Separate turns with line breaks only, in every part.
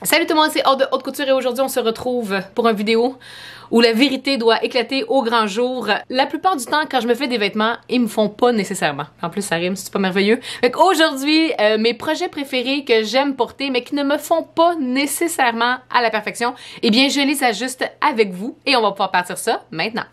Salut tout le monde, c'est Aude de Haute Couture et aujourd'hui on se retrouve pour une vidéo où la vérité doit éclater au grand jour. La plupart du temps, quand je me fais des vêtements, ils me font pas nécessairement. En plus, ça rime, c'est pas merveilleux. Fait qu'aujourd'hui, mes projets préférés que j'aime porter mais qui ne me font pas nécessairement à la perfection, eh bien je les ajuste avec vous et on va pouvoir partir ça maintenant.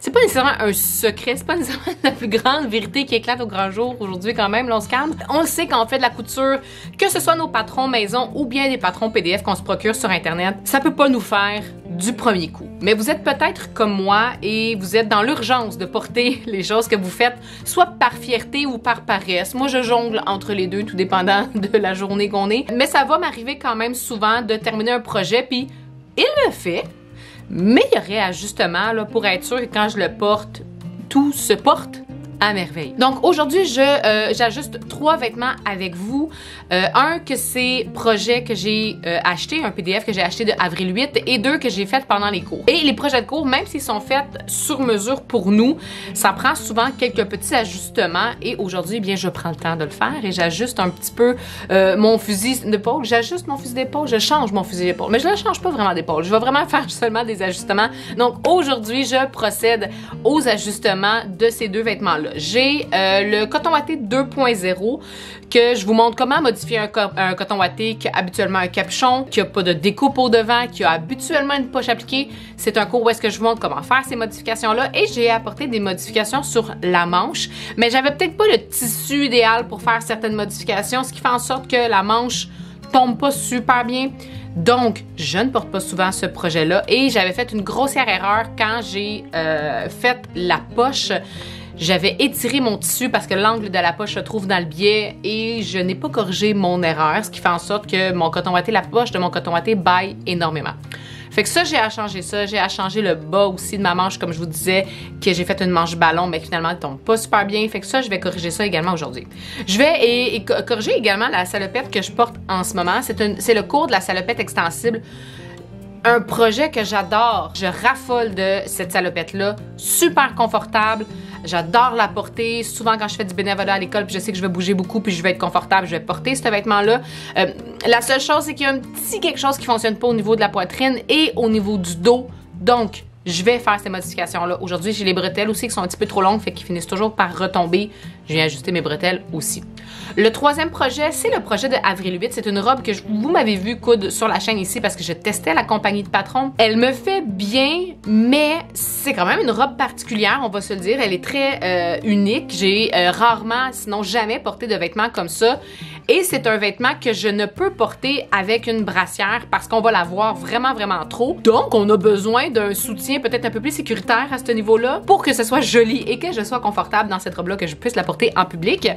C'est pas nécessairement un secret, c'est pas nécessairement la plus grande vérité qui éclate au grand jour aujourd'hui quand même, là on se calme. On le sait quand on fait de la couture, que ce soit nos patrons maison ou bien des patrons PDF qu'on se procure sur internet, ça peut pas nous faire du premier coup. Mais vous êtes peut-être comme moi et vous êtes dans l'urgence de porter les choses que vous faites, soit par fierté ou par paresse. Moi je jongle entre les deux, tout dépendant de la journée qu'on est. Mais ça va m'arriver quand même souvent de terminer un projet puis il le fait. Mais il y aurait ajustement là, pour être sûr que quand je le porte, tout se porte à merveille. Donc aujourd'hui, j'ajuste 3 vêtements avec vous. Un que c'est projet que j'ai acheté, un PDF que j'ai acheté de avril 8 et 2 que j'ai fait pendant les cours. Et les projets de cours, même s'ils sont faits sur mesure pour nous, ça prend souvent quelques petits ajustements et aujourd'hui, bien, je prends le temps de le faire et j'ajuste un petit peu mon fusil d'épaule. J'ajuste mon fusil d'épaule, je change mon fusil d'épaule, mais je ne change pas vraiment d'épaule. Je vais vraiment faire seulement des ajustements. Donc aujourd'hui, je procède aux ajustements de ces 2 vêtements-là. J'ai le coton watté 2.0 que je vous montre comment modifier un coton watté qui a habituellement un capuchon, qui n'a pas de découpe au devant, qui a habituellement une poche appliquée. C'est un cours où est-ce que je vous montre comment faire ces modifications-là et j'ai apporté des modifications sur la manche, mais j'avais peut-être pas le tissu idéal pour faire certaines modifications, ce qui fait en sorte que la manche tombe pas super bien. Donc, je ne porte pas souvent ce projet-là et j'avais fait une grossière erreur quand j'ai fait la poche. J'avais étiré mon tissu parce que l'angle de la poche se trouve dans le biais et je n'ai pas corrigé mon erreur, ce qui fait en sorte que mon coton watté, la poche de mon coton watté baille énormément. Fait que ça, j'ai à changer ça. J'ai à changer le bas aussi de ma manche, comme je vous disais, que j'ai fait une manche ballon, mais finalement, elle tombe pas super bien. Fait que ça, je vais corriger ça également aujourd'hui. Je vais corriger également la salopette que je porte en ce moment. C'est le cours de la salopette extensible. Un projet que j'adore. Je raffole de cette salopette-là. Super confortable. J'adore la porter. Souvent, quand je fais du bénévolat à l'école, puis je sais que je vais bouger beaucoup, puis je vais être confortable, je vais porter ce vêtement-là. La seule chose, c'est qu'il y a un petit quelque chose qui fonctionne pas au niveau de la poitrine et au niveau du dos. Donc, je vais faire ces modifications-là. Aujourd'hui, j'ai les bretelles aussi qui sont un petit peu trop longues, fait qu'ils finissent toujours par retomber. Je viens ajuster mes bretelles aussi. Le 3e projet, c'est le projet de avril 8. C'est une robe que vous m'avez vu coudre sur la chaîne ici parce que je testais la compagnie de patron. Elle me fait bien, mais c'est quand même une robe particulière, on va se le dire. Elle est très unique. J'ai rarement, sinon jamais porté de vêtements comme ça. Et c'est un vêtement que je ne peux porter avec une brassière parce qu'on va la voir vraiment, vraiment trop. Donc, on a besoin d'un soutien peut-être un peu plus sécuritaire à ce niveau-là pour que ce soit joli et que je sois confortable dans cette robe-là, que je puisse la porter en public.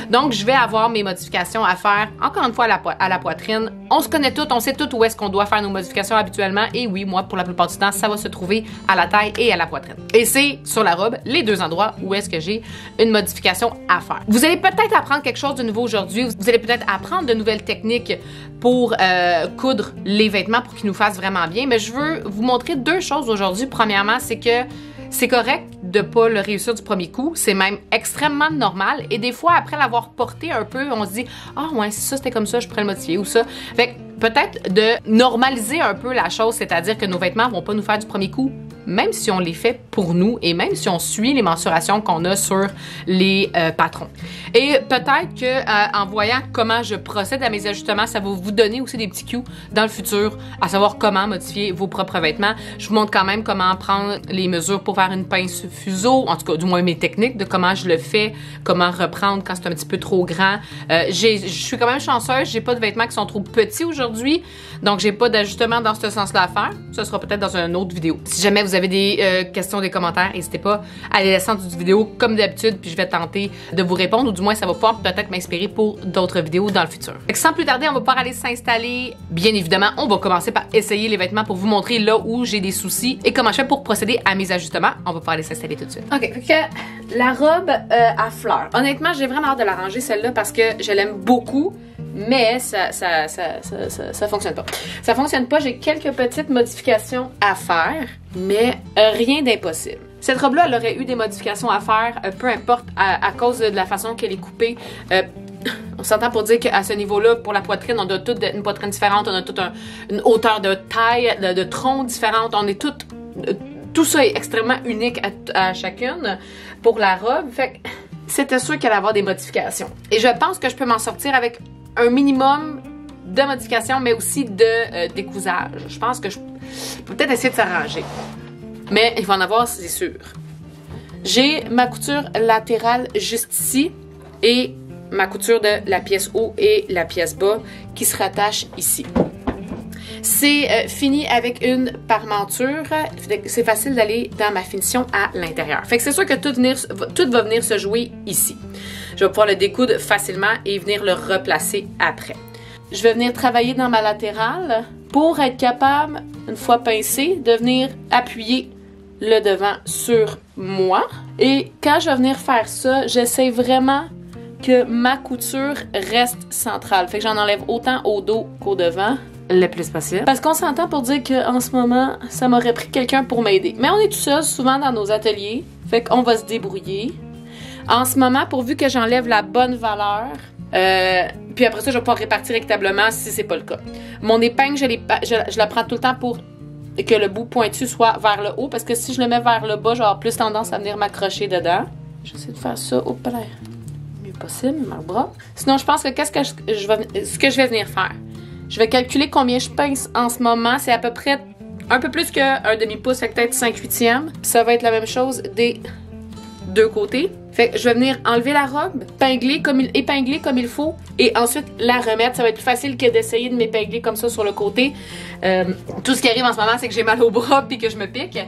Donc, je vais avoir mes modifications à faire, encore une fois, à la poitrine. On se connaît toutes, on sait toutes où est-ce qu'on doit faire nos modifications habituellement. Et oui, moi, pour la plupart du temps, ça va se trouver à la taille et à la poitrine. Et c'est sur la robe, les 2 endroits où est-ce que j'ai une modification à faire. Vous allez peut-être apprendre quelque chose de nouveau aujourd'hui. Vous allez peut-être apprendre de nouvelles techniques pour coudre les vêtements pour qu'ils nous fassent vraiment bien. Mais je veux vous montrer 2 choses aujourd'hui. Premièrement, c'est que c'est correct de pas le réussir du premier coup. C'est même extrêmement normal. Et des fois, après l'avoir porté un peu, on se dit « Ah ouais, si ça c'était comme ça, je pourrais le modifier ou ça. » Fait que peut-être de normaliser un peu la chose, c'est-à-dire que nos vêtements vont pas nous faire du premier coup, même si on les fait pour nous et même si on suit les mensurations qu'on a sur les patrons. Et peut-être que en voyant comment je procède à mes ajustements, ça va vous donner aussi des petits cues dans le futur, à savoir comment modifier vos propres vêtements. Je vous montre quand même comment prendre les mesures pour faire une pince fuseau, en tout cas du moins mes techniques de comment je le fais, comment reprendre quand c'est un petit peu trop grand. Je suis quand même chanceuse, j'ai pas de vêtements qui sont trop petits aujourd'hui, donc j'ai pas d'ajustement dans ce sens-là à faire. Ça sera peut-être dans une autre vidéo. Si jamais vous avez des questions, des commentaires, n'hésitez pas à les laisser en dessous de vidéo comme d'habitude, puis je vais tenter de vous répondre, ou du moins ça va pouvoir peut-être m'inspirer pour d'autres vidéos dans le futur. Fait que sans plus tarder, on va pouvoir aller s'installer. Bien évidemment, on va commencer par essayer les vêtements pour vous montrer là où j'ai des soucis et comment je fais pour procéder à mes ajustements. On va pouvoir aller s'installer tout de suite. Ok, fait que la robe à fleurs. Honnêtement, j'ai vraiment hâte de la ranger celle-là parce que je l'aime beaucoup. mais ça fonctionne pas. Ça fonctionne pas, j'ai quelques petites modifications à faire, mais rien d'impossible. Cette robe-là, elle aurait eu des modifications à faire, peu importe, à cause de la façon qu'elle est coupée. On s'entend pour dire qu'à ce niveau-là, pour la poitrine, on a toute une poitrine différente, on a toute une hauteur de taille, de tronc différente, on est toutes... Tout ça est extrêmement unique à chacune pour la robe. Fait que c'était sûr qu'elle allait avoir des modifications. Et je pense que je peux m'en sortir avec un minimum de modifications, mais aussi de décousage. Je pense que je peux peut-être essayer de s'arranger. Mais il va en avoir, c'est sûr. J'ai ma couture latérale juste ici et ma couture de la pièce haut et la pièce bas qui se rattachent ici. C'est fini avec une parmenture. C'est facile d'aller dans ma finition à l'intérieur. Fait que c'est sûr que tout va venir se jouer ici. Je vais pouvoir le découdre facilement et venir le replacer après. Je vais venir travailler dans ma latérale pour être capable, une fois pincée, de venir appuyer le devant sur moi. Et quand je vais venir faire ça, j'essaie vraiment que ma couture reste centrale. Fait que j'en enlève autant au dos qu'au devant. Le plus possible. Parce qu'on s'entend pour dire qu'en ce moment, ça m'aurait pris quelqu'un pour m'aider. Mais on est tout seul, souvent dans nos ateliers. Fait qu'on va se débrouiller. En ce moment, pourvu que j'enlève la bonne valeur, puis après ça, je vais pouvoir répartir équitablement si c'est pas le cas. Mon épingle, je la prends tout le temps pour que le bout pointu soit vers le haut. Parce que si je le mets vers le bas, j'aurai plus tendance à venir m'accrocher dedans. J'essaie de faire ça au mieux possible, mes bras. Sinon, je pense que ce que je vais venir faire. Je vais calculer combien je pince en ce moment. C'est à peu près un peu plus qu'un demi-pouce, fait que peut-être 5/8. Ça va être la même chose des deux côtés. Fait que je vais venir enlever la robe, épingler comme il faut, et ensuite la remettre. Ça va être plus facile que d'essayer de m'épingler comme ça sur le côté. Tout ce qui arrive en ce moment, c'est que j'ai mal au bras puis que je me pique.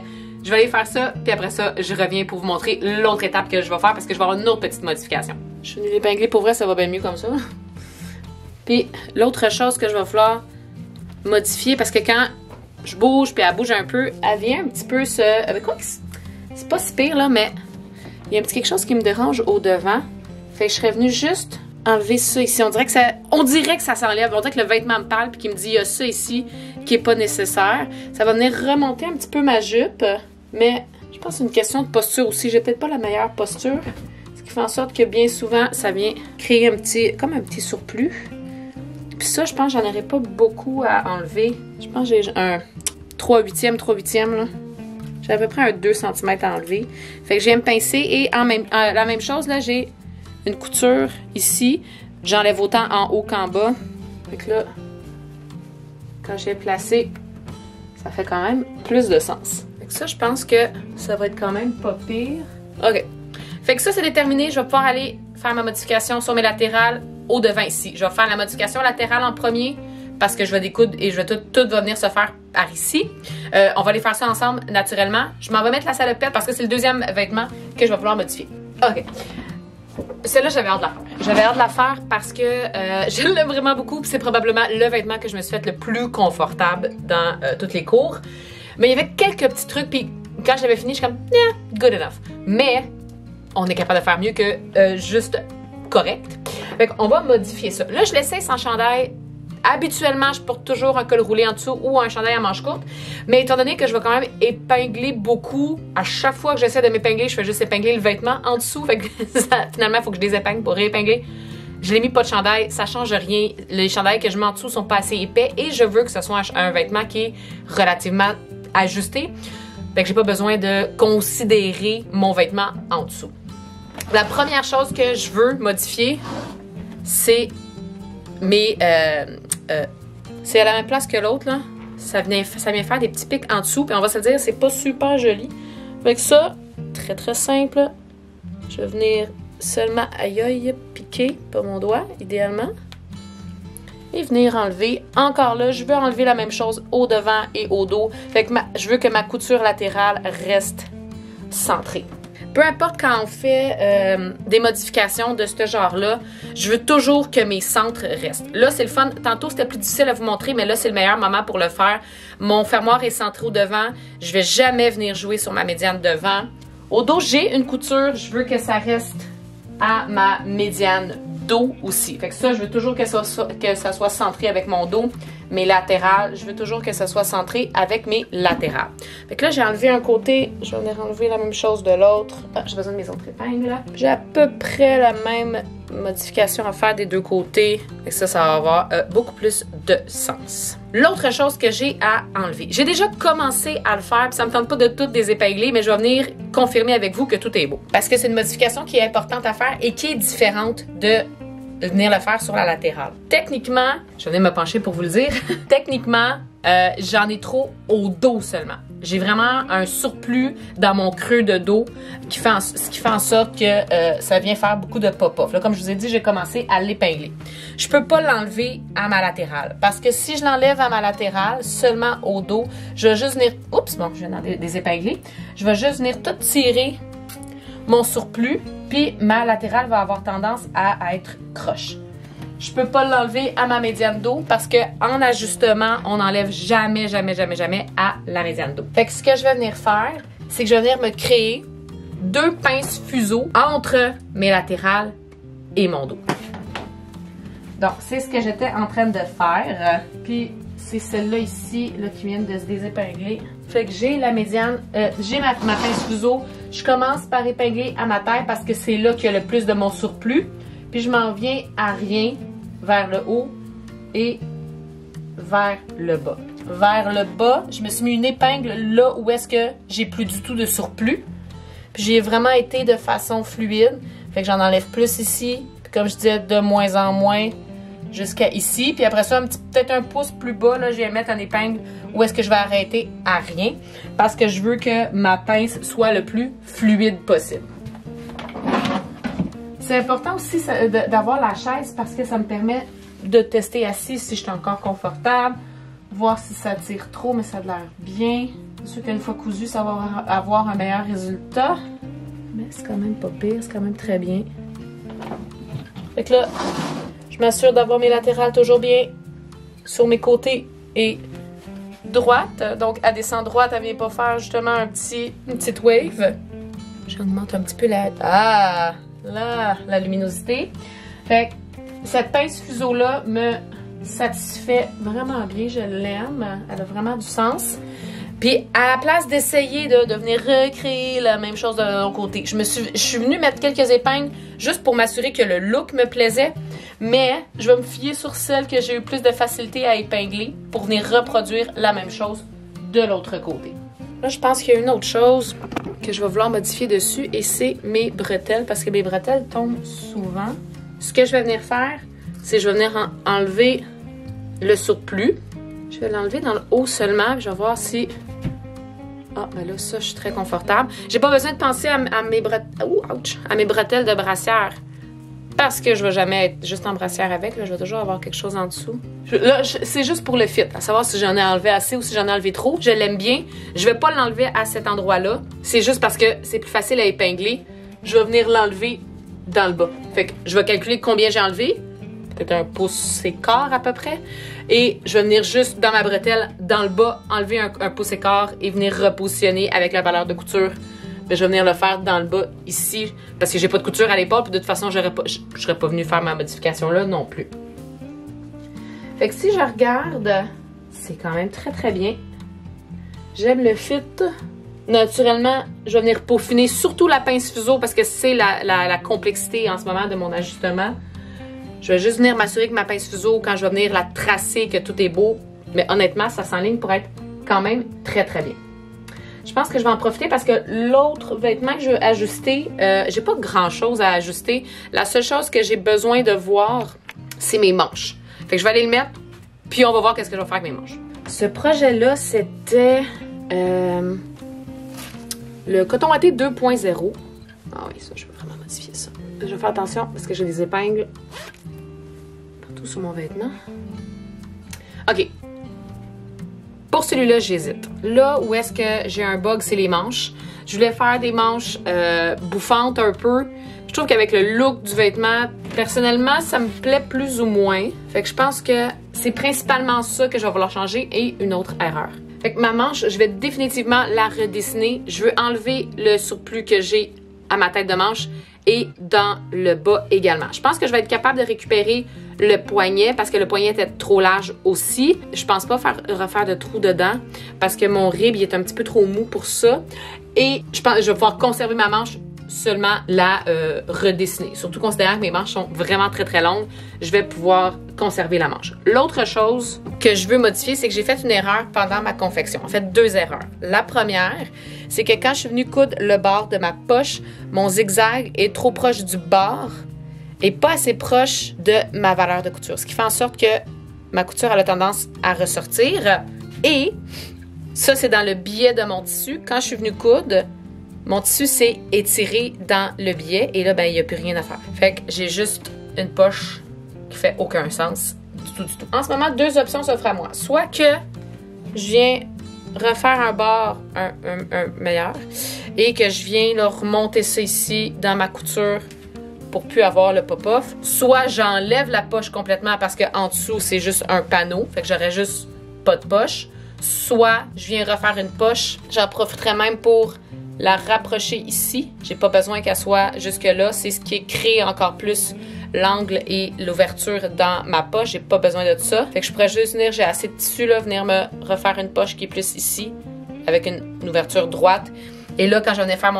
Je vais aller faire ça, puis après ça, je reviens pour vous montrer l'autre étape que je vais faire parce que je vais avoir une autre petite modification. Je suis venue l'épingler, pour vrai, ça va bien mieux comme ça. Puis l'autre chose que je vais vouloir modifier, parce que quand je bouge, puis elle bouge un peu, elle vient un petit peu se... Avec quoi? C'est pas si pire, là, mais il y a un petit quelque chose qui me dérange au devant. Fait que je serais venue juste enlever ça ici. On dirait que ça s'enlève. On dirait que le vêtement me parle, puis qu'il me dit, il y a ça ici qui est pas nécessaire. Ça va venir remonter un petit peu ma jupe, mais je pense que c'est une question de posture aussi. J'ai peut-être pas la meilleure posture, ce qui fait en sorte que bien souvent, ça vient créer comme un petit surplus. Puis ça, je pense que j'en aurais pas beaucoup à enlever. Je pense que j'ai un 3/8, là. J'ai à peu près un 2 cm à enlever. Fait que je viens me pincer et la même chose, là, j'ai une couture ici. J'enlève autant en haut qu'en bas. Fait que là, quand j'ai placé, ça fait quand même plus de sens. Fait que ça, je pense que ça va être quand même pas pire. OK. Fait que ça, c'est déterminé. Je vais pouvoir aller faire ma modification sur mes latérales au devant ici. Je vais faire la modification latérale en premier parce que je vais découdre et tout va venir se faire par ici. On va aller faire ça ensemble naturellement. Je m'en vais mettre la salopette parce que c'est le deuxième vêtement que je vais vouloir modifier. OK. Celle-là, j'avais hâte de la faire. J'avais hâte de la faire parce que je l'aime vraiment beaucoup. C'est probablement le vêtement que je me suis fait le plus confortable dans toutes les cours. Mais il y avait quelques petits trucs. Puis quand j'avais fini, je suis comme, yeah, good enough. Mais on est capable de faire mieux que juste correct. Fait qu'on va modifier ça. Là, je l'essaie sans chandail. Habituellement, je porte toujours un col roulé en dessous ou un chandail à manches courtes. Mais étant donné que je vais quand même épingler beaucoup, à chaque fois que j'essaie de m'épingler, je fais juste épingler le vêtement en dessous. Fait que finalement, il faut que je les épingle pour réépingler. Je l'ai mis pas de chandail, ça change rien. Les chandails que je mets en dessous sont pas assez épais et je veux que ce soit un vêtement qui est relativement ajusté. Fait que j'ai pas besoin de considérer mon vêtement en dessous. La première chose que je veux modifier, c'est c'est à la même place que l'autre, là. Ça vient faire des petits pics en dessous, puis on va se dire, c'est pas super joli. Avec ça, très très simple, je vais venir seulement piquer, pas mon doigt, idéalement. Et venir enlever. Encore là, je veux enlever la même chose au devant et au dos. Fait que je veux que ma couture latérale reste centrée. Peu importe quand on fait des modifications de ce genre-là, je veux toujours que mes centres restent. Là, c'est le fun. Tantôt, c'était plus difficile à vous montrer, mais là, c'est le meilleur moment pour le faire. Mon fermoir est centré au devant. Je vais jamais venir jouer sur ma médiane devant. Au dos, j'ai une couture. Je veux que ça reste à ma médiane dos aussi. Fait que ça, je veux toujours que ça soit centré avec mon dos. Mes latérales, je veux toujours que ça soit centré avec mes latérales. Fait que là, j'ai enlevé un côté, je vais venir enlever la même chose de l'autre. Ah, j'ai besoin de mes autres épingles. J'ai à peu près la même modification à faire des deux côtés. Fait que ça va avoir beaucoup plus de sens. L'autre chose que j'ai à enlever. J'ai déjà commencé à le faire, puis ça me tente pas de tout désépingler, mais je vais venir confirmer avec vous que tout est beau. Parce que c'est une modification qui est importante à faire et qui est différente de venir le faire sur la latérale. Techniquement, je vais venir me pencher pour vous le dire, techniquement, j'en ai trop au dos seulement. J'ai vraiment un surplus dans mon creux de dos ce qui fait en sorte que ça vient faire beaucoup de pop-off. Là, comme je vous ai dit, j'ai commencé à l'épingler. Je peux pas l'enlever à ma latérale parce que si je l'enlève à ma latérale, seulement au dos, je vais juste venir... Oups, bon, je viens de désépingler. Je vais juste venir tout tirer mon surplus, puis ma latérale va avoir tendance à être croche. Je peux pas l'enlever à ma médiane dos parce que en ajustement, on n'enlève jamais, jamais, jamais, jamais à la médiane dos. Fait que ce que je vais venir faire, c'est que je vais venir me créer deux pinces fuseaux entre mes latérales et mon dos. Donc, c'est ce que j'étais en train de faire. Puis, c'est celle-là ici là, qui vient de se désépingler. Fait que j'ai la médiane, j'ai ma pince fuseau. Je commence par épingler à ma tête parce que c'est là qu'il y a le plus de mon surplus. Puis je m'en viens à rien vers le haut et vers le bas. Vers le bas, je me suis mis une épingle là où est-ce que j'ai plus du tout de surplus. Puis j'ai vraiment été de façon fluide. Fait que j'en enlève plus ici. Puis comme je disais, de moins en moins jusqu'à ici. Puis après ça, peut-être un pouce plus bas, là, je vais mettre une épingle où est-ce que je vais arrêter à rien. Parce que je veux que ma pince soit le plus fluide possible. C'est important aussi d'avoir la chaise parce que ça me permet de tester assis si je suis encore confortable, voir si ça tire trop, mais ça a l'air bien. C'est sûr qu'une fois cousu, ça va avoir un meilleur résultat. Mais c'est quand même pas pire, c'est quand même très bien. Fait que là, je m'assure d'avoir mes latérales toujours bien sur mes côtés et droite. Donc, elle descend droite, elle vient pas faire justement une petite wave. J'augmente un petit peu la luminosité. Fait que cette pince fuseau-là me satisfait vraiment bien. Je l'aime. Elle a vraiment du sens. Puis, à la place d'essayer de venir recréer la même chose de l'autre côté, je suis venue mettre quelques épingles juste pour m'assurer que le look me plaisait. Mais, je vais me fier sur celle que j'ai eu plus de facilité à épingler pour venir reproduire la même chose de l'autre côté. Là, je pense qu'il y a une autre chose que je vais vouloir modifier dessus et c'est mes bretelles parce que mes bretelles tombent souvent. Ce que je vais venir faire, c'est que je vais venir enlever le surplus. Je vais l'enlever dans le haut seulement puis je vais voir si... Ah, ben là, ça, je suis très confortable. J'ai pas besoin de penser à mes bretelles de brassière parce que je vais jamais être juste en brassière avec. Là, je vais toujours avoir quelque chose en dessous. Là, c'est juste pour le fit, à savoir si j'en ai enlevé assez ou si j'en ai enlevé trop. Je l'aime bien. Je vais pas l'enlever à cet endroit-là. C'est juste parce que c'est plus facile à épingler. Je vais venir l'enlever dans le bas. Fait que je vais calculer combien j'ai enlevé. Peut-être un pouce et quart à peu près. Et je vais venir juste dans ma bretelle, dans le bas, enlever un pouce et quart et venir repositionner avec la valeur de couture. Je vais venir le faire dans le bas, ici, parce que j'ai pas de couture à l'épaule, puis de toute façon, je serais pas venue faire ma modification là non plus. Fait que si je regarde, c'est quand même très très bien. J'aime le fit. Naturellement, je vais venir peaufiner surtout la pince fuseau parce que c'est la complexité en ce moment de mon ajustement. Je vais juste venir m'assurer que ma pince fuseau, quand je vais venir la tracer, que tout est beau. Mais honnêtement, ça s'enligne pour être quand même très très bien. Je pense que je vais en profiter parce que l'autre vêtement que je veux ajuster, j'ai pas grand chose à ajuster. La seule chose que j'ai besoin de voir, c'est mes manches. Fait que je vais aller le mettre, puis on va voir qu'est-ce que je vais faire avec mes manches. Ce projet-là, c'était le coton watté 2.0. Ah oui, ça, je veux vraiment modifier ça. Je vais faire attention parce que j'ai des épingles partout sur mon vêtement. OK. Pour celui-là, j'hésite. Là où est-ce que j'ai un bug, c'est les manches. Je voulais faire des manches bouffantes un peu. Je trouve qu'avec le look du vêtement, personnellement, ça me plaît plus ou moins. Fait que je pense que c'est principalement ça que je vais vouloir changer et une autre erreur. Fait que ma manche, je vais définitivement la redessiner. Je veux enlever le surplus que j'ai à ma tête de manche et dans le bas également. Je pense que je vais être capable de récupérer le poignet parce que le poignet était trop large aussi. Je pense pas refaire de trou dedans parce que mon rib il est un petit peu trop mou pour ça. Et je pense que je vais pouvoir conserver ma manche, seulement la redessiner. Surtout considérant que mes manches sont vraiment très très longues, je vais pouvoir conserver la manche. L'autre chose que je veux modifier, c'est que j'ai fait une erreur pendant ma confection. En fait, 2 erreurs. La première, c'est que quand je suis venue coudre le bord de ma poche, mon zigzag est trop proche du bord et pas assez proche de ma valeur de couture. Ce qui fait en sorte que ma couture elle a tendance à ressortir. Et ça, c'est dans le biais de mon tissu. Quand je suis venue coudre, mon tissu s'est étiré dans le biais et là, ben, il n'y a plus rien à faire. Fait que j'ai juste une poche qui fait aucun sens du tout, du tout. En ce moment, 2 options s'offrent à moi. Soit que je viens refaire un bord un meilleur et que je viens là, remonter ça ici dans ma couture pour plus avoir le pop-off. Soit j'enlève la poche complètement parce qu'en dessous, c'est juste un panneau. Fait que j'aurais juste pas de poche. Soit je viens refaire une poche. J'en profiterai même pour la rapprocher ici. J'ai pas besoin qu'elle soit jusque là. C'est ce qui crée encore plus l'angle et l'ouverture dans ma poche. J'ai pas besoin de ça. Fait que je pourrais juste venir, j'ai assez de tissu là, venir me refaire une poche qui est plus ici avec une ouverture droite. Et là, quand je vais venir faire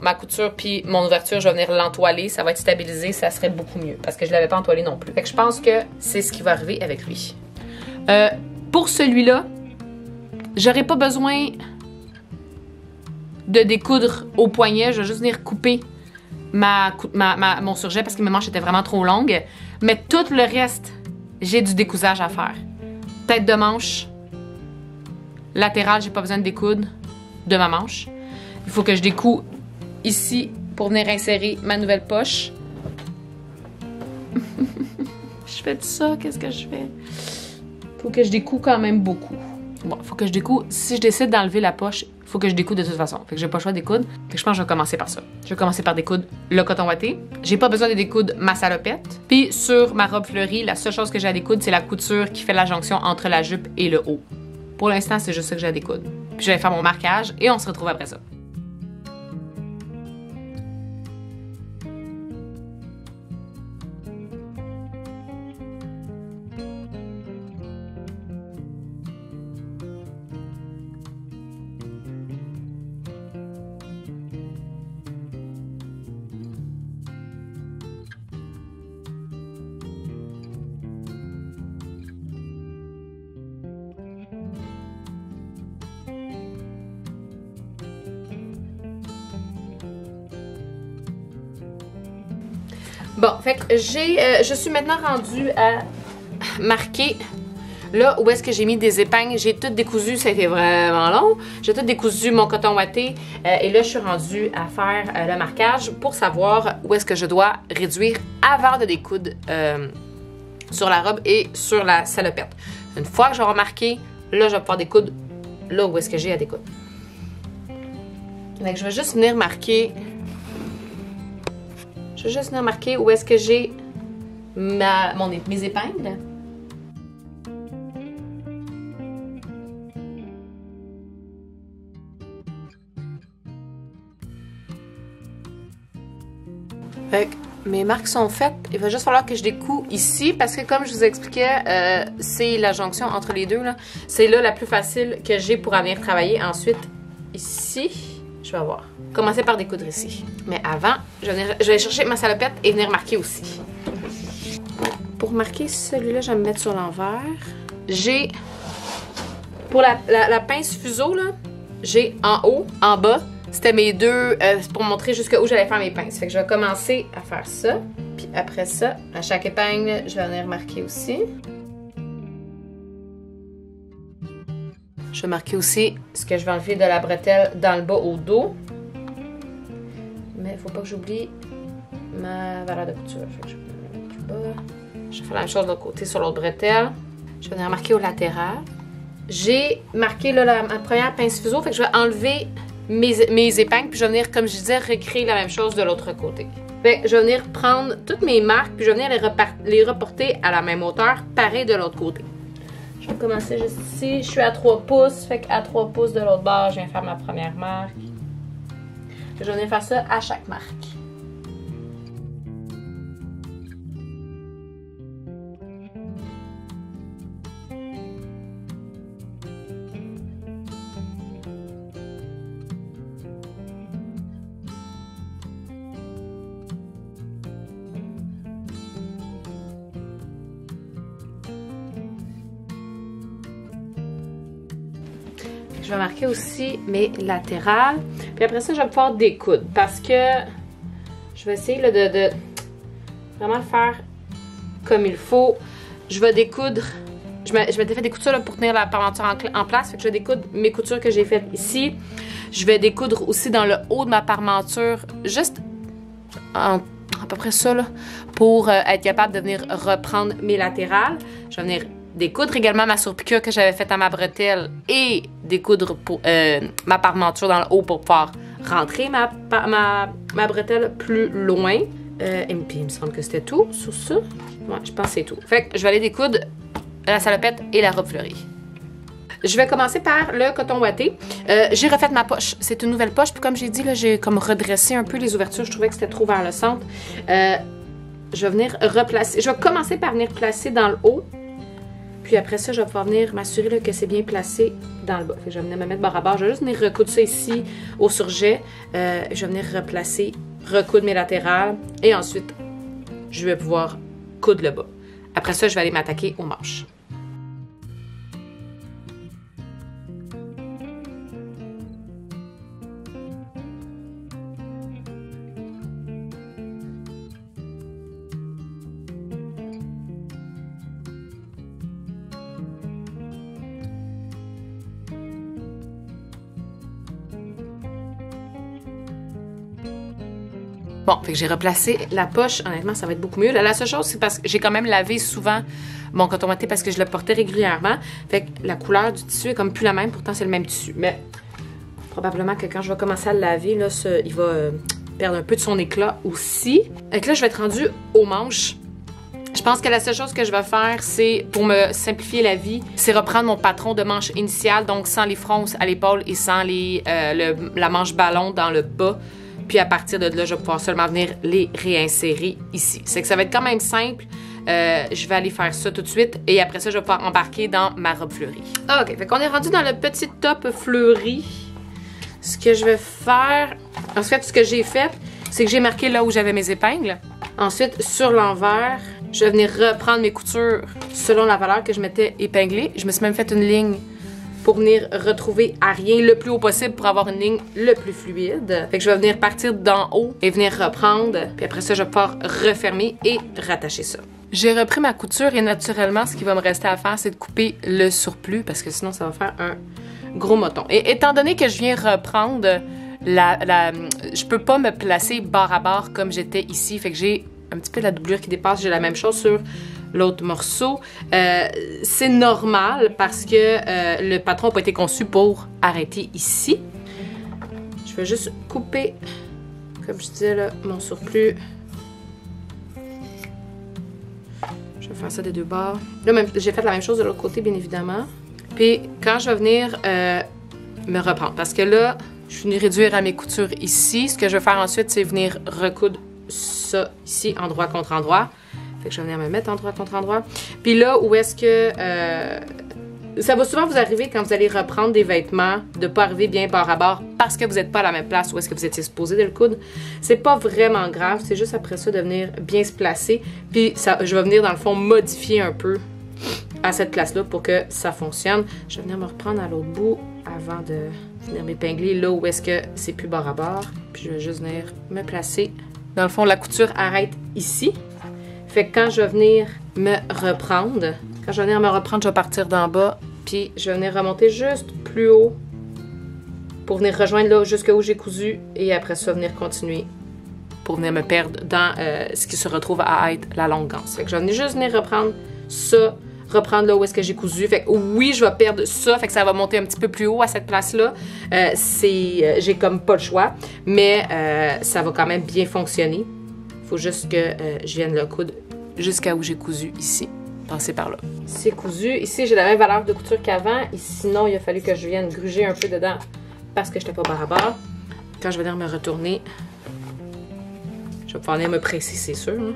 ma couture puis mon ouverture, je vais venir l'entoiler. Ça va être stabilisé. Ça serait beaucoup mieux parce que je l'avais pas entoilé non plus. Fait que je pense que c'est ce qui va arriver avec lui. Pour celui-là, j'aurais pas besoin de découdre au poignet. Je vais juste venir couper mon surjet parce que mes manches étaient vraiment trop longues. Mais tout le reste, j'ai du décousage à faire. Tête de manche, latérale, j'ai pas besoin de découdre de ma manche. Il faut que je découds ici pour venir insérer ma nouvelle poche. Je fais de ça, qu'est-ce que je fais? Faut que je découds quand même beaucoup. Bon, faut que je découde. Si je décide d'enlever la poche, faut que je découde de toute façon. Fait que j'ai pas le choix de découdre. Fait que je pense que je vais commencer par ça. Je vais commencer par découdre le coton ouaté. J'ai pas besoin de découdre ma salopette. Puis sur ma robe fleurie, la seule chose que j'ai à découdre, c'est la couture qui fait la jonction entre la jupe et le haut. Pour l'instant, c'est juste ça que j'ai à découdre. Puis je vais faire mon marquage et on se retrouve après ça. Bon, fait que je suis maintenant rendue à marquer là où est-ce que j'ai mis des épingles. J'ai tout décousu, ça a été vraiment long. J'ai tout décousu mon coton ouaté et là je suis rendue à faire le marquage pour savoir où est-ce que je dois réduire avant de découdre sur la robe et sur la salopette. Une fois que j'aurai marqué, là je vais pouvoir découdre là où est-ce que j'ai à découdre. Donc je vais juste venir marquer. Je vais juste venir marquer où est-ce que j'ai mes épingles. Fait que mes marques sont faites. Il va juste falloir que je découpe ici parce que comme je vous expliquais, c'est la jonction entre les deux. C'est là la plus facile que j'ai pour venir travailler. Ensuite, ici, je vais voir. Commencer par découdre ici. Mais avant, je vais chercher ma salopette et venir marquer aussi. Pour marquer celui-là, je vais me mettre sur l'envers. J'ai, pour la pince fuseau, là, j'ai en haut, en bas, c'était mes deux, pour montrer jusqu'où j'allais faire mes pinces. Fait que je vais commencer à faire ça. Puis après ça, à chaque épingle, je vais venir marquer aussi. Je vais marquer aussi ce que je vais enlever de la bretelle dans le bas au dos. Mais il ne faut pas que j'oublie ma valeur de couture. Fait que je vais mettre plus bas. Je vais faire la même chose de l'autre côté sur l'autre bretelle. Je vais venir marquer au latéral. J'ai marqué là, ma première pince fuseau. Fait que je vais enlever mes épingles. Puis je vais venir, comme je disais, recréer la même chose de l'autre côté. Fait que je vais venir prendre toutes mes marques. Puis je vais venir les reporter à la même hauteur. Pareil de l'autre côté. Je vais commencer juste ici. Je suis à 3 pouces. Fait qu'à 3 pouces de l'autre bord, je viens faire ma première marque. Je vais venir faire ça à chaque marque. je vais marquer aussi mes latérales. Puis après ça, je vais pouvoir découdre parce que je vais essayer là, de vraiment le faire comme il faut. Je vais découdre. Je m'étais fait découdre ça là, pour tenir la parmenture en place. Fait que je vais découdre mes coutures que j'ai faites ici. Je vais découdre aussi dans le haut de ma parmenture, juste à peu près ça, là, pour être capable de venir reprendre mes latérales. Je vais venir découdre également ma surpiqûre que j'avais faite à ma bretelle et découdre pour, ma parmenture dans le haut pour pouvoir rentrer ma bretelle plus loin. Et puis il me semble que c'était tout sur ça. Ouais, je pense que c'est tout. Fait que je vais aller découdre la salopette et la robe fleurie. Je vais commencer par le coton ouaté. J'ai refait ma poche. C'est une nouvelle poche. Puis comme j'ai dit, là, j'ai comme redressé un peu les ouvertures. Je trouvais que c'était trop vers le centre. Je vais venir replacer. Je vais commencer par venir placer dans le haut. Puis après ça, je vais pouvoir venir m'assurer que c'est bien placé dans le bas. Fait que je vais venir me mettre bord à bord. Je vais juste venir recoudre ça ici au surjet. Je vais venir replacer, recoudre mes latérales. Et ensuite, je vais pouvoir coudre le bas. Après ça, je vais aller m'attaquer aux manches. Bon, fait que j'ai replacé la poche. Honnêtement, ça va être beaucoup mieux. La seule chose, c'est parce que j'ai quand même lavé souvent mon coton ouaté parce que je le portais régulièrement. Fait que la couleur du tissu est comme plus la même. Pourtant, c'est le même tissu. Mais probablement que quand je vais commencer à le laver, là, il va perdre un peu de son éclat aussi. Fait que là, je vais être rendue aux manches. Je pense que la seule chose que je vais faire, c'est, pour me simplifier la vie, c'est reprendre mon patron de manche initiale, donc sans les fronces à l'épaule et sans la manche ballon dans le bas. Puis à partir de là, je vais pouvoir seulement venir les réinsérer ici. C'est que ça va être quand même simple. Je vais aller faire ça tout de suite. Et après ça, je vais pouvoir embarquer dans ma robe fleurie. OK, fait qu'on est rendu dans le petit top fleuri. Ce que je vais faire... En fait, ce que j'ai fait, c'est que j'ai marqué là où j'avais mes épingles. Ensuite, sur l'envers, je vais venir reprendre mes coutures selon la valeur que je m'étais épinglée. Je me suis même fait une ligne pour venir retrouver à rien le plus haut possible pour avoir une ligne le plus fluide. Fait que je vais venir partir d'en haut et venir reprendre. Puis après ça, je vais pouvoir refermer et rattacher ça. J'ai repris ma couture et naturellement, ce qui va me rester à faire, c'est de couper le surplus parce que sinon, ça va faire un gros moton. Et étant donné que je viens reprendre je peux pas me placer bord à bord comme j'étais ici. Fait que j'ai un petit peu de la doublure qui dépasse. J'ai la même chose sur l'autre morceau. C'est normal parce que le patron n'a pas été conçu pour arrêter ici. Je vais juste couper, comme je disais là, mon surplus. Je vais faire ça des deux bords. Là, j'ai fait la même chose de l'autre côté, bien évidemment. Puis quand je vais venir me reprendre, parce que là, je suis venue réduire à mes coutures ici. Ce que je vais faire ensuite, c'est venir recoudre ça ici, endroit contre endroit. Fait que je vais venir me mettre endroit contre endroit. Puis là, où est-ce que... ça va souvent vous arriver quand vous allez reprendre des vêtements, de ne pas arriver bien bord à bord parce que vous n'êtes pas à la même place où est-ce que vous étiez supposé de le coudre. C'est pas vraiment grave, c'est juste après ça de venir bien se placer. Puis ça, je vais venir dans le fond modifier un peu à cette place-là pour que ça fonctionne. Je vais venir me reprendre à l'autre bout avant de venir m'épingler là où est-ce que c'est plus bord à bord. Puis je vais juste venir me placer. Dans le fond, la couture arrête ici. Fait que quand je vais venir me reprendre, je vais partir d'en bas, puis je vais venir remonter juste plus haut pour venir rejoindre là jusqu'où j'ai cousu et après ça venir continuer pour venir me perdre dans ce qui se retrouve à être la longue ganse. Fait que je vais juste venir reprendre ça, reprendre là où est-ce que j'ai cousu. Fait que oui, je vais perdre ça, fait que ça va monter un petit peu plus haut à cette place-là. J'ai comme pas le choix, mais ça va quand même bien fonctionner. Faut juste que je vienne le coudre jusqu'à où j'ai cousu ici. Passer par là. C'est cousu. Ici, j'ai la même valeur de couture qu'avant. Et sinon, il a fallu que je vienne gruger un peu dedans parce que je n'étais pas bord à bord. Quand je vais venir me retourner, je vais pouvoir venir me presser, c'est sûr. Hein?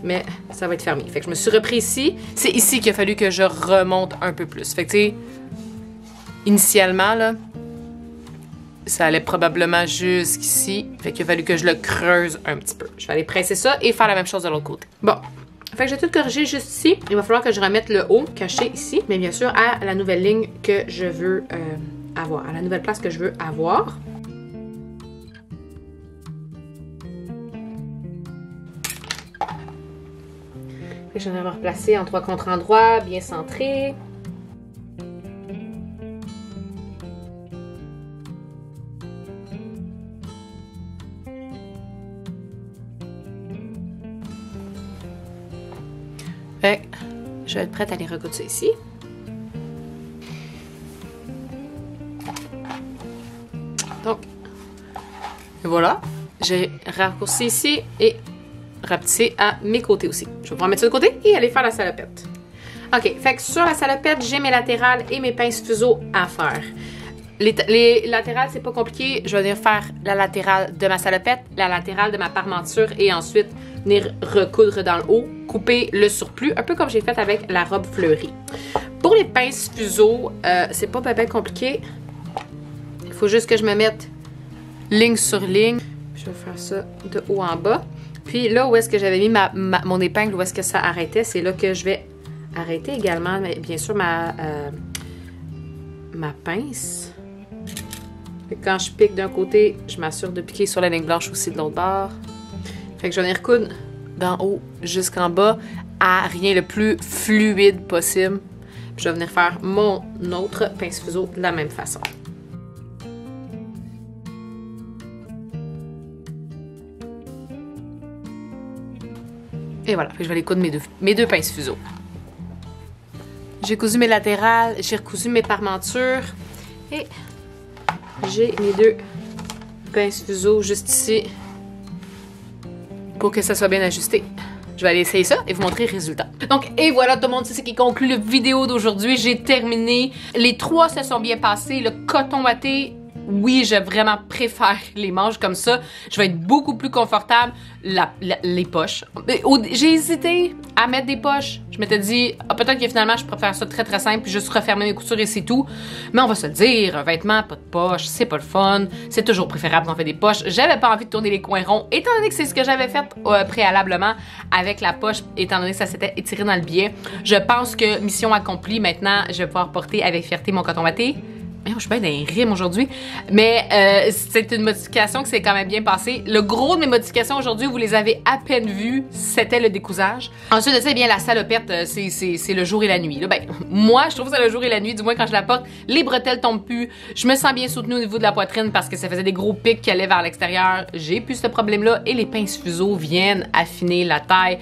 Mais ça va être fermé. Fait que je me suis repris ici. C'est ici qu'il a fallu que je remonte un peu plus. Fait que tu sais, initialement, là, ça allait probablement jusqu'ici. Fait qu'il a fallu que je le creuse un petit peu. Je vais aller presser ça et faire la même chose de l'autre côté. Bon. Fait que j'ai tout corrigé juste ici. Il va falloir que je remette le haut caché ici. Mais bien sûr, à la nouvelle ligne que je veux avoir, à la nouvelle place que je veux avoir. Je vais me replacer en 3 contre-endroits, bien centré. Fait que je vais être prête à les recoudre ça ici. Donc, et voilà. J'ai raccourci ici et rapetisser à mes côtés aussi. Je vais pouvoir mettre ça de côté et aller faire la salopette. OK, fait que sur la salopette, j'ai mes latérales et mes pinces fuseaux à faire. Les latérales, c'est pas compliqué. Je vais venir faire la latérale de ma salopette, la latérale de ma parmenture et ensuite venir recoudre dans le haut, couper le surplus, un peu comme j'ai fait avec la robe fleurie. Pour les pinces fuseaux, c'est pas bien compliqué. Il faut juste que je me mette ligne sur ligne. Je vais faire ça de haut en bas. Puis là où est-ce que j'avais mis mon épingle, où est-ce que ça arrêtait, c'est là que je vais arrêter également, mais bien sûr, ma pince. Fait que quand je pique d'un côté, je m'assure de piquer sur la ligne blanche aussi de l'autre bord. Fait que je vais venir recoudre d'en haut jusqu'en bas à rien le plus fluide possible. Puis je vais venir faire mon autre pince fuseau de la même façon. Et voilà, je vais aller coudre mes deux pinces fuseaux. J'ai cousu mes latérales, j'ai recousu mes parmentures et j'ai mes deux pinces fuseaux juste ici pour que ça soit bien ajusté. Je vais aller essayer ça et vous montrer le résultat. Donc, et voilà tout le monde, c'est ce qui conclut la vidéo d'aujourd'hui. J'ai terminé. Les 3 se sont bien passés. Le coton watté, oui, je vraiment préfère les manches comme ça. Je vais être beaucoup plus confortable. Les poches. J'ai hésité à mettre des poches. Je m'étais dit, peut-être que finalement, je préfère ça très très simple, puis juste refermer mes coutures et c'est tout. Mais on va se le dire, un vêtement, pas de poche, c'est pas le fun. C'est toujours préférable d'en faire des poches. J'avais pas envie de tourner les coins ronds, étant donné que c'est ce que j'avais fait préalablement avec la poche, étant donné que ça s'était étiré dans le biais. Je pense que mission accomplie. Maintenant, je vais pouvoir porter avec fierté mon coton watté. Je suis bien dans les rimes aujourd'hui, mais c'est une modification qui s'est quand même bien passée. Le gros de mes modifications aujourd'hui, vous les avez à peine vues, c'était le décousage. Ensuite de ça, eh bien, la salopette, c'est le jour et la nuit. Là, ben, moi, je trouve ça le jour et la nuit, du moins quand je la porte, les bretelles tombent plus, je me sens bien soutenue au niveau de la poitrine parce que ça faisait des gros pics qui allaient vers l'extérieur. J'ai plus ce problème-là et les pinces fuseaux viennent affiner la taille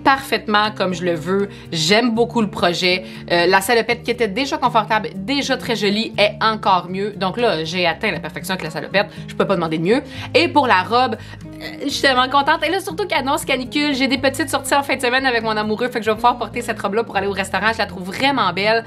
parfaitement comme je le veux. J'aime beaucoup le projet. La salopette qui était déjà confortable, déjà très jolie, est encore mieux. Donc là, j'ai atteint la perfection avec la salopette. Je peux pas demander de mieux. Et pour la robe, je suis tellement contente. Et là, surtout qu'annonce canicule, j'ai des petites sorties en fin de semaine avec mon amoureux. Fait que je vais pouvoir porter cette robe-là pour aller au restaurant. Je la trouve vraiment belle.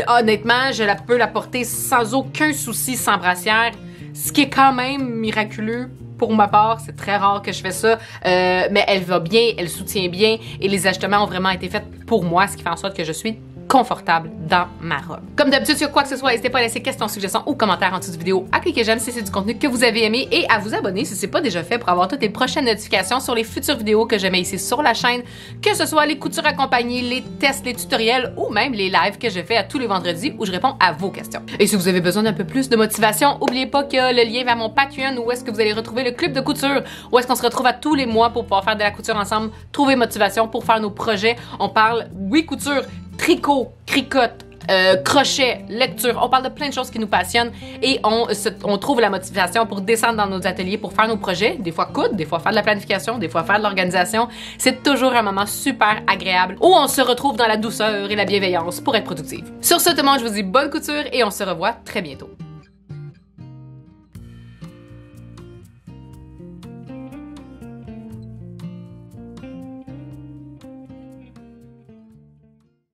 Honnêtement, je peux la porter sans aucun souci, sans brassière. Ce qui est quand même miraculeux. Pour ma part, c'est très rare que je fais ça, mais elle va bien, elle soutient bien et les ajustements ont vraiment été faits pour moi, ce qui fait en sorte que je suis confortable dans ma robe. Comme d'habitude, sur quoi que ce soit, n'hésitez pas à laisser questions, suggestions ou commentaires en dessous de vidéo, à cliquer j'aime si c'est du contenu que vous avez aimé et à vous abonner si c'est pas déjà fait pour avoir toutes les prochaines notifications sur les futures vidéos que je mets ici sur la chaîne, que ce soit les coutures accompagnées, les tests, les tutoriels ou même les lives que je fais à tous les vendredis où je réponds à vos questions. Et si vous avez besoin d'un peu plus de motivation, n'oubliez pas qu'il y a le lien vers mon Patreon où est-ce que vous allez retrouver le club de couture, où est-ce qu'on se retrouve à tous les mois pour pouvoir faire de la couture ensemble, trouver motivation pour faire nos projets. On parle, oui, couture, tricot, cricotte, crochet, lecture. On parle de plein de choses qui nous passionnent et on trouve la motivation pour descendre dans nos ateliers pour faire nos projets. Des fois coudre, des fois faire de la planification, des fois faire de l'organisation. C'est toujours un moment super agréable où on se retrouve dans la douceur et la bienveillance pour être productive. Sur ce, tout le monde, je vous dis bonne couture et on se revoit très bientôt.